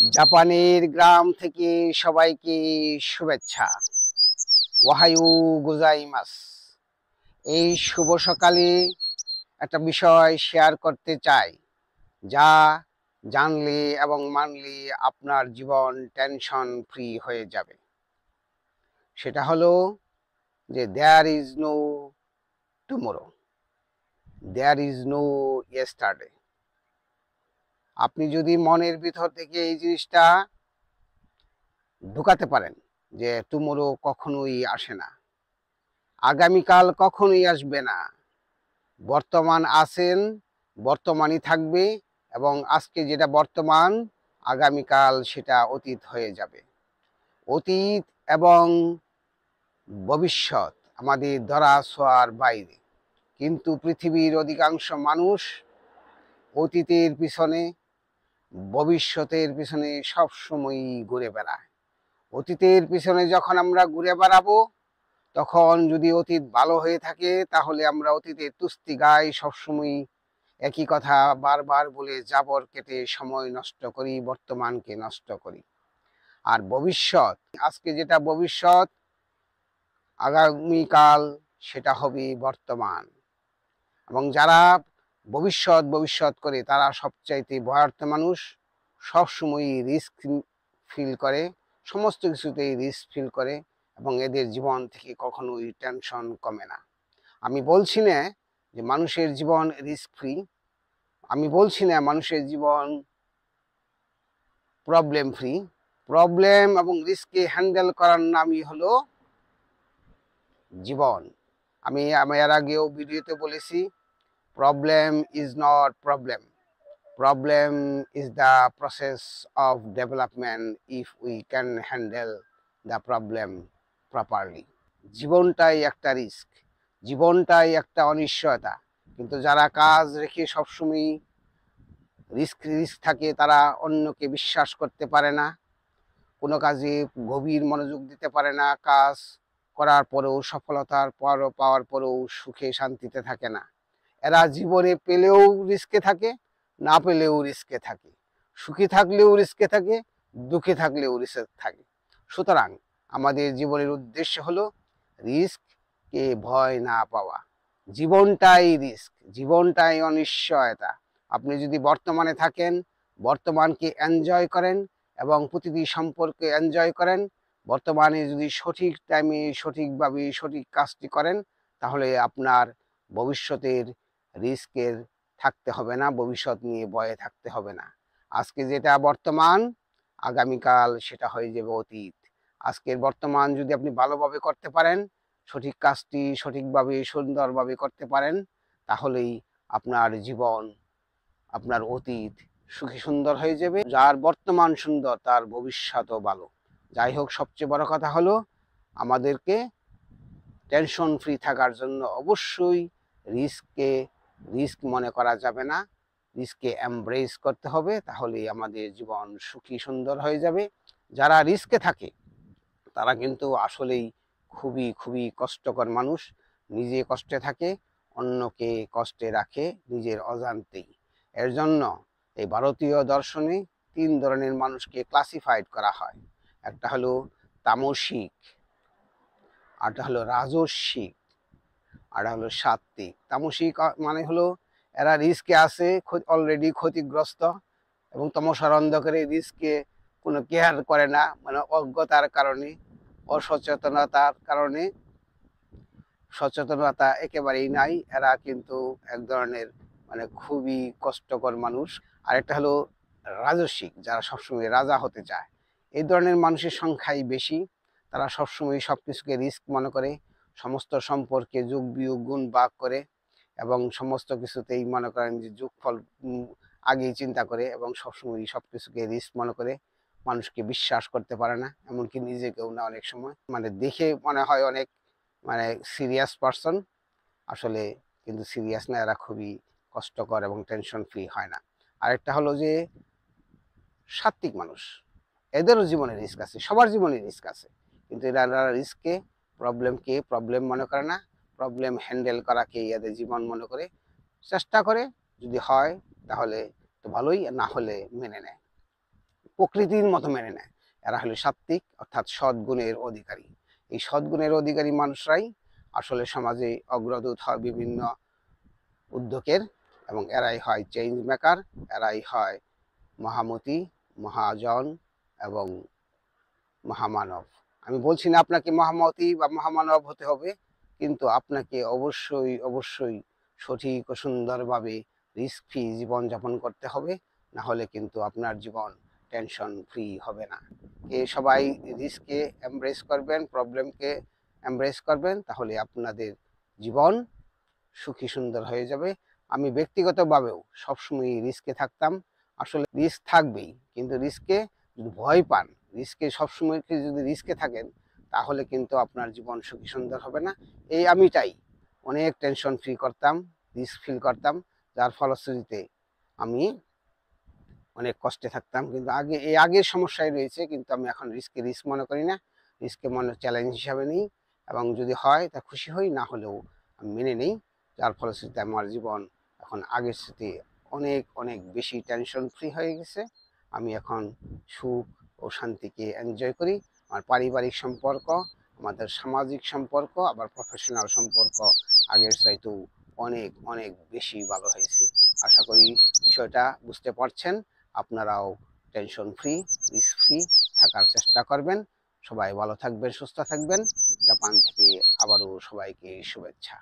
জাপানের গ্রাম থেকে সবাইকে শুভেচ্ছা। ওহায়ো গোজাইমাস। এই শুভ সকালে একটা বিষয় শেয়ার করতে চাই, যা জানলে এবং মানলে আপনার জীবন টেনশন ফ্রি হয়ে যাবে। সেটা হলো যে there is no tomorrow, there is no yesterday. আপনি যদি মনের ভিতর থেকে এই জিনিসটা ঢুকাতে পারেন যে টুমরো কখনোই আসে না, আগামীকাল কখনোই আসবে না, বর্তমান আছেন, বর্তমানই থাকবে, এবং আজকে যেটা বর্তমান, আগামীকাল সেটা অতীত হয়ে যাবে। অতীত এবং ভবিষ্যৎ আমাদের ধরা ছোঁয়ার বাইরে, কিন্তু পৃথিবীর অধিকাংশ মানুষ অতীতের পিছনে, ভবিষ্যতের পিছনে সবসময়ই ঘুরে বেড়ায়। অতীতের পিছনে যখন আমরা ঘুরে বেড়াবো, তখন যদি অতীত ভালো হয়ে থাকে তাহলে আমরা অতীতের তুস্তি গাই, সবসময় একই কথা বারবার বলে জাবর কেটে সময় নষ্ট করি, বর্তমানকে নষ্ট করি। আর ভবিষ্যৎ, আজকে যেটা ভবিষ্যৎ, আগামীকাল সেটা হবে বর্তমান। এবং যারা ভবিষ্যৎ ভবিষ্যৎ করে তারা সবচাইতে ভয়ার্থ মানুষ। সবসময় রিস্ক ফিল করে, সমস্ত কিছুতেই রিস্ক ফিল করে, এবং এদের জীবন থেকে কখনোই টেনশন কমে না। আমি বলছি না যে মানুষের জীবন রিস্ক ফ্রি, আমি বলছি না মানুষের জীবন প্রবলেম ফ্রি। প্রবলেম এবং রিস্ককে হ্যান্ডেল করার নামই হলো জীবন। আমি এর আগেও ভিডিওতে বলেছি, problem is not problem, problem is the process of development if we can handle the problem properly. জীবনটাই একটা রিস্ক, জীবনটাই একটা অনিশ্চয়তা, কিন্তু যারা কাজ রেখে সবসময় রিস্ক রিস্ক থাকে, তারা অন্যকে বিশ্বাস করতে পারে না, কোনো কাজে গভীর মনোযোগ দিতে পারে না, কাজ করার পরেও সফলতার পাওয়ার পরেও সুখে শান্তিতে থাকে না। এরা জীবনে পেলেও রিস্কে থাকে, না পেলেও রিস্কে থাকে, সুখী থাকলেও রিস্কে থাকে, দুঃখে থাকলেও রিস্কে থাকে। সুতরাং আমাদের জীবনের উদ্দেশ্য হলো রিস্ককে ভয় না পাওয়া। জীবনটাই রিস্ক, জীবনটাই অনিশ্চয়তা। আপনি যদি বর্তমানে থাকেন, বর্তমানকে এনজয় করেন এবং প্রতিটি সম্পর্কে এনজয় করেন, বর্তমানে যদি সঠিক টাইমে সঠিকভাবে সঠিক কাজটি করেন, তাহলে আপনার ভবিষ্যতের রিস্কের থাকতে হবে না, ভবিষ্যৎ নিয়ে ভয়ে থাকতে হবে না। আজকে যেটা বর্তমান, আগামীকাল সেটা হয়ে যাবে অতীত। আজকের বর্তমান যদি আপনি ভালোভাবে করতে পারেন, সঠিক কাজটি সঠিকভাবে সুন্দরভাবে করতে পারেন, তাহলেই আপনার জীবন, আপনার অতীত সুখী সুন্দর হয়ে যাবে। যার বর্তমান সুন্দর তার ভবিষ্যৎও ভালো। যাই হোক, সবচেয়ে বড় কথা হলো আমাদেরকে টেনশন ফ্রি থাকার জন্য অবশ্যই রিস্ক মনে করা যাবে না, রিস্ককে এমব্রেস করতে হবে, তাহলেই আমাদের জীবন সুখী সুন্দর হয়ে যাবে। যারা রিস্কে থাকে তারা কিন্তু আসলেই খুবই খুবই কষ্টকর মানুষ। নিজে কষ্টে থাকে, অন্যকে কষ্টে রাখে নিজের অজান্তেই। এর জন্য এই ভারতীয় দর্শনে 3 ধরনের মানুষকে ক্লাসিফাইড করা হয়। একটা হলো তামসিক, আরটা হলো রাজস্বিক, আর হলো সাত্ত্বিক। তামসিক মানে হলো এরা রিস্কে আছে, অলরেডি ক্ষতিগ্রস্ত, এবং তমসার অন্ধকারে রিস্ককে কোনো কেয়ার করে না, মানে অজ্ঞতার কারণে, অসচেতনতার কারণে, সচেতনতা একেবারেই নাই। এরা কিন্তু এক ধরনের মানে খুবই কষ্টকর মানুষ। আরেকটা হলো রাজস্বিক, যারা সবসময় রাজা হতে চায়। এই ধরনের মানুষের সংখ্যাই বেশি। তারা সবসময় সবকিছুকে রিস্ক মনে করে, সমস্ত সম্পর্কে যোগ বিয়োগ গুণ ভাগ করে, এবং সমস্ত কিছুতেই মনে করেন যে যোগফল আগেই চিন্তা করে, এবং সবসময় সবকিছুকে রিস্ক মনে করে। মানুষকে বিশ্বাস করতে পারে না, এমনকি নিজেকেও না। অনেক সময় মানে দেখে মনে হয় অনেক মানে সিরিয়াস পারসন, আসলে কিন্তু সিরিয়াস না, এরা খুবই কষ্টকর এবং টেনশন ফ্রি হয় না। আরেকটা হলো যে সাত্ত্বিক মানুষ, এদেরও জীবনে রিস্ক আছে, সবার জীবনে রিস্ক আছে, কিন্তু এরা রিস্ককে প্রবলেমকে প্রবলেম মনে করে না, প্রবলেম হ্যান্ডেল করাকে এদের জীবন মনে করে, চেষ্টা করে, যদি হয় তাহলে তো ভালোই, না হলে মেনে নেয়। প্রকৃতির মতো মেনে নেয়। এরা হলো সাত্ত্বিক, অর্থাৎ সদ্গুণের অধিকারী। এই সদ্গুণের অধিকারী মানুষরাই আসলে সমাজে অগ্রদূত হয় বিভিন্ন উদ্যোগের, এবং এরাই হয় চেঞ্জ মেকার, এরাই হয় মহামতি, মহাজন এবং মহামানব। আমি বলছি না আপনাকে মহামতি বা মহামানব হতে হবে, কিন্তু আপনাকে অবশ্যই অবশ্যই সঠিক ও সুন্দরভাবে রিস্ক ফ্রি জীবনযাপন করতে হবে, না হলে কিন্তু আপনার জীবন টেনশন ফ্রি হবে না। সবাই রিস্ককে এমব্রেস করবেন, প্রবলেমকে এমব্রেস করবেন, তাহলে আপনাদের জীবন সুখী সুন্দর হয়ে যাবে। আমি ব্যক্তিগতভাবেও সবসময় রিস্কে থাকতাম। আসলে রিস্ক থাকবেই, কিন্তু রিস্কে যদি ভয় পান, রিস্কে সবসময় যদি রিস্কে থাকেন, তাহলে কিন্তু আপনার জীবন সুখী সুন্দর হবে না। এই আমিটাই অনেক টেনশন ফ্রি করতাম, রিস্ক ফিল করতাম, যার ফলশ্রুতিতে আমি অনেক কষ্টে থাকতাম। কিন্তু আগের সমস্যায় রয়েছে, কিন্তু আমি এখন রিস্ক মনে করি না, রিস্ককে মনে চ্যালেঞ্জ হিসাবে নিই, এবং যদি হয় তা খুশি হই, না হলেও আমি মেনে নিই। যার ফলশ্রুতিতে আমার জীবন এখন আগের সাথে অনেক অনেক বেশি টেনশন ফ্রি হয়ে গেছে। আমি এখন সুখ ও শান্তিকে এনজয় করি। আমার পারিবারিক সম্পর্ক, আমাদের সামাজিক সম্পর্ক, আবার প্রফেশনাল সম্পর্ক আগের চাইতেও অনেক অনেক বেশি ভালো হয়েছে। আশা করি বিষয়টা বুঝতে পারছেন। আপনারাও টেনশন ফ্রি, রিস্ক ফ্রি থাকার চেষ্টা করবেন। সবাই ভালো থাকবেন, সুস্থ থাকবেন। জাপান থেকে আবারও সবাইকে শুভেচ্ছা।